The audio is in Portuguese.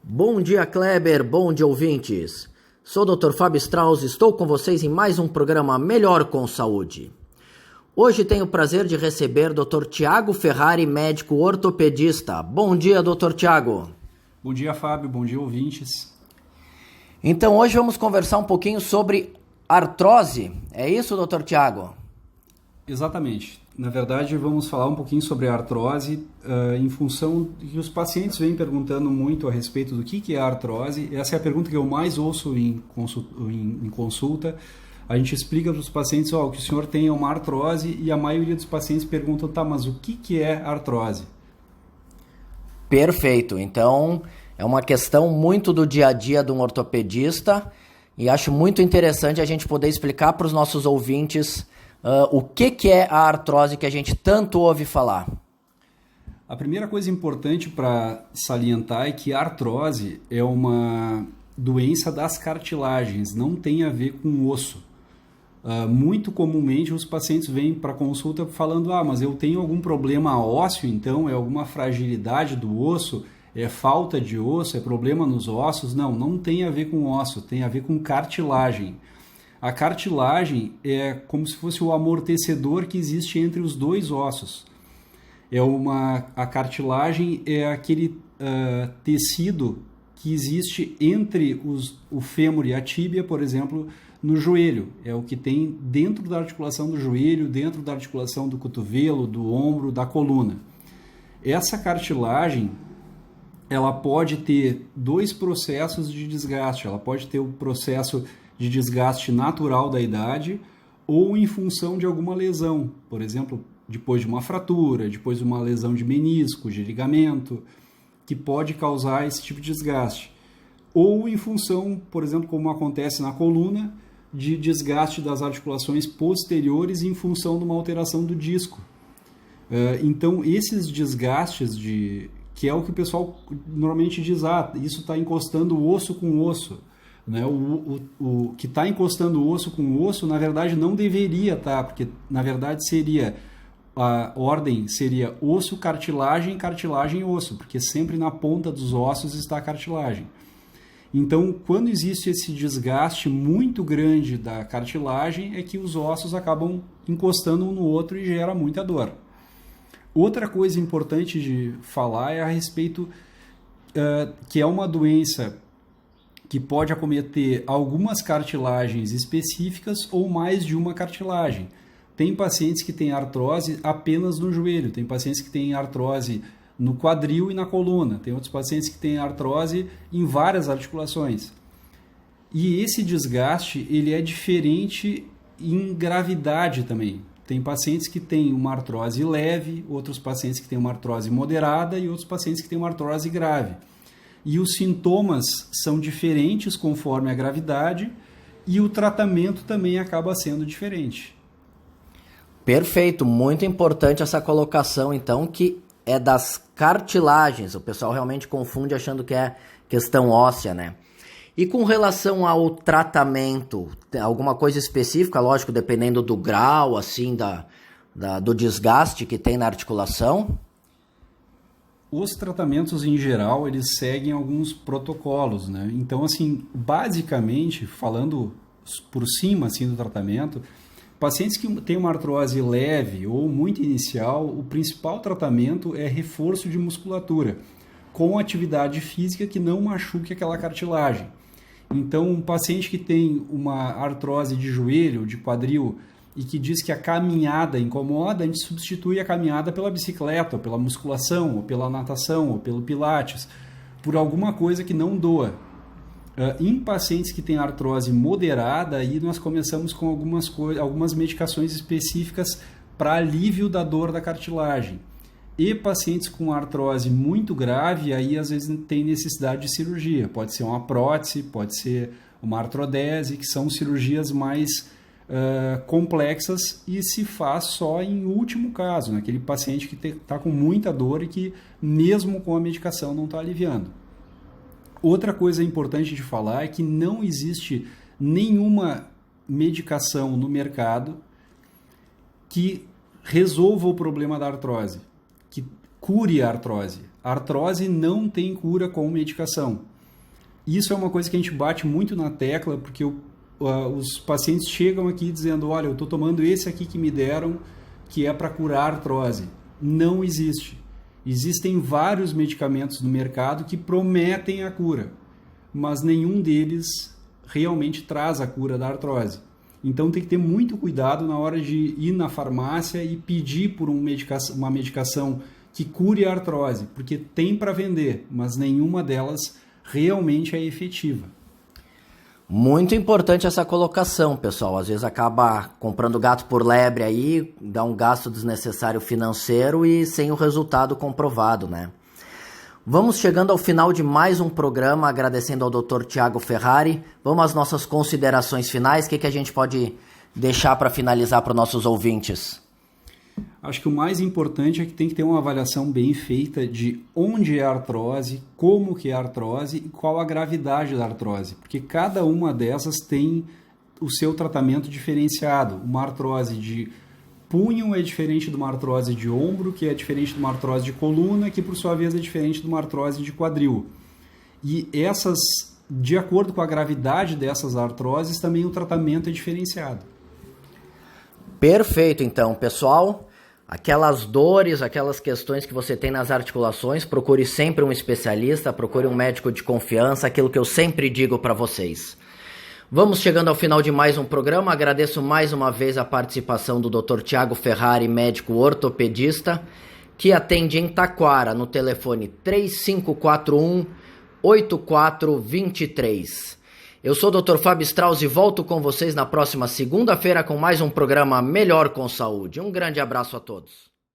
Bom dia, Kleber, bom dia, ouvintes. Sou o Dr. Fábio Strauss e estou com vocês em mais um programa Melhor com Saúde. Hoje tenho o prazer de receber o Dr. Tiago Ferrari, médico ortopedista. Bom dia, Dr. Tiago. Bom dia, Fábio, bom dia, ouvintes. Então, hoje vamos conversar um pouquinho sobre artrose. É isso, Dr. Tiago? Exatamente. Na verdade, vamos falar um pouquinho sobre a artrose em função de que os pacientes vêm perguntando muito a respeito do que é a artrose. Essa é a pergunta que eu mais ouço em consulta. A gente explica para os pacientes que o senhor tem é uma artrose e a maioria dos pacientes perguntam, tá, mas o que é artrose? Perfeito. Então, é uma questão muito do dia a dia de um ortopedista e acho muito interessante a gente poder explicar para os nossos ouvintes o que é a artrose que a gente tanto ouve falar. A primeira coisa importante para salientar é que a artrose é uma doença das cartilagens, não tem a ver com osso. Muito comumente os pacientes vêm para consulta falando, mas eu tenho algum problema ósseo, então é alguma fragilidade do osso, é falta de osso, é problema nos ossos. Não tem a ver com osso, tem a ver com cartilagem. A cartilagem é como se fosse o amortecedor que existe entre os dois ossos. A cartilagem é aquele tecido que existe entre o fêmur e a tíbia, por exemplo, no joelho. É o que tem dentro da articulação do joelho, dentro da articulação do cotovelo, do ombro, da coluna. Essa cartilagem, ela pode ter dois processos de desgaste. Ela pode ter o processo de desgaste natural da idade ou em função de alguma lesão, por exemplo, depois de uma fratura, depois de uma lesão de menisco, de ligamento, que pode causar esse tipo de desgaste. Ou em função, por exemplo, como acontece na coluna, de desgaste das articulações posteriores em função de uma alteração do disco. Então, esses desgastes, que é o que o pessoal normalmente diz, isso está encostando osso com osso. Né? O que está encostando osso com osso, na verdade, não deveria estar, porque, na verdade, a ordem seria osso, cartilagem, cartilagem, osso, porque sempre na ponta dos ossos está a cartilagem. Então, quando existe esse desgaste muito grande da cartilagem, é que os ossos acabam encostando um no outro e gera muita dor. Outra coisa importante de falar é a respeito que é uma doença que pode acometer algumas cartilagens específicas ou mais de uma cartilagem. Tem pacientes que têm artrose apenas no joelho, tem pacientes que têm artrose no quadril e na coluna, tem outros pacientes que têm artrose em várias articulações. E esse desgaste ele é diferente em gravidade também. Tem pacientes que têm uma artrose leve, outros pacientes que têm uma artrose moderada e outros pacientes que têm uma artrose grave. E os sintomas são diferentes conforme a gravidade e o tratamento também acaba sendo diferente. Perfeito, muito importante essa colocação, então, que é das cartilagens. O pessoal realmente confunde achando que é questão óssea, né? E com relação ao tratamento, tem alguma coisa específica, lógico, dependendo do grau, assim, do desgaste que tem na articulação? Os tratamentos, em geral, eles seguem alguns protocolos, né? Então, assim, basicamente, falando por cima assim, do tratamento, pacientes que têm uma artrose leve ou muito inicial, o principal tratamento é reforço de musculatura, com atividade física que não machuque aquela cartilagem. Então, um paciente que tem uma artrose de joelho, de quadril, e que diz que a caminhada incomoda, a gente substitui a caminhada pela bicicleta, ou pela musculação, ou pela natação, ou pelo pilates, por alguma coisa que não doa. Em pacientes que têm artrose moderada, aí nós começamos com algumas medicações específicas para alívio da dor da cartilagem. E pacientes com artrose muito grave, aí às vezes tem necessidade de cirurgia. Pode ser uma prótese, pode ser uma artrodese, que são cirurgias mais complexas e se faz só em último caso, naquele paciente que está com muita dor e que mesmo com a medicação não está aliviando. Outra coisa importante de falar é que não existe nenhuma medicação no mercado que resolva o problema da artrose, que cure a artrose. A artrose não tem cura com medicação. Isso é uma coisa que a gente bate muito na tecla, porque os pacientes chegam aqui dizendo, olha, eu estou tomando esse aqui que me deram, que é para curar artrose. Não existe. Existem vários medicamentos no mercado que prometem a cura, mas nenhum deles realmente traz a cura da artrose. Então tem que ter muito cuidado na hora de ir na farmácia e pedir por uma medicação que cure a artrose, porque tem para vender, mas nenhuma delas realmente é efetiva. Muito importante essa colocação, pessoal. Às vezes acaba comprando gato por lebre aí, dá um gasto desnecessário financeiro e sem o resultado comprovado, né? Vamos chegando ao final de mais um programa, agradecendo ao Dr. Thiago Ferrari. Vamos às nossas considerações finais. O que a gente pode deixar para finalizar para os nossos ouvintes? Acho que o mais importante é que tem que ter uma avaliação bem feita de onde é a artrose, como que é a artrose e qual a gravidade da artrose, porque cada uma dessas tem o seu tratamento diferenciado. Uma artrose de punho é diferente de uma artrose de ombro, que é diferente de uma artrose de coluna, que por sua vez é diferente de uma artrose de quadril. E essas, de acordo com a gravidade dessas artroses, também o tratamento é diferenciado. Perfeito, então, pessoal. Aquelas dores, aquelas questões que você tem nas articulações, procure sempre um especialista, procure um médico de confiança, aquilo que eu sempre digo para vocês. Vamos chegando ao final de mais um programa. Agradeço mais uma vez a participação do Dr. Thiago Ferrari, médico ortopedista, que atende em Taquara, no telefone 3541-8423. Eu sou o Dr. Fábio Strauss e volto com vocês na próxima segunda-feira com mais um programa Melhor com Saúde. Um grande abraço a todos.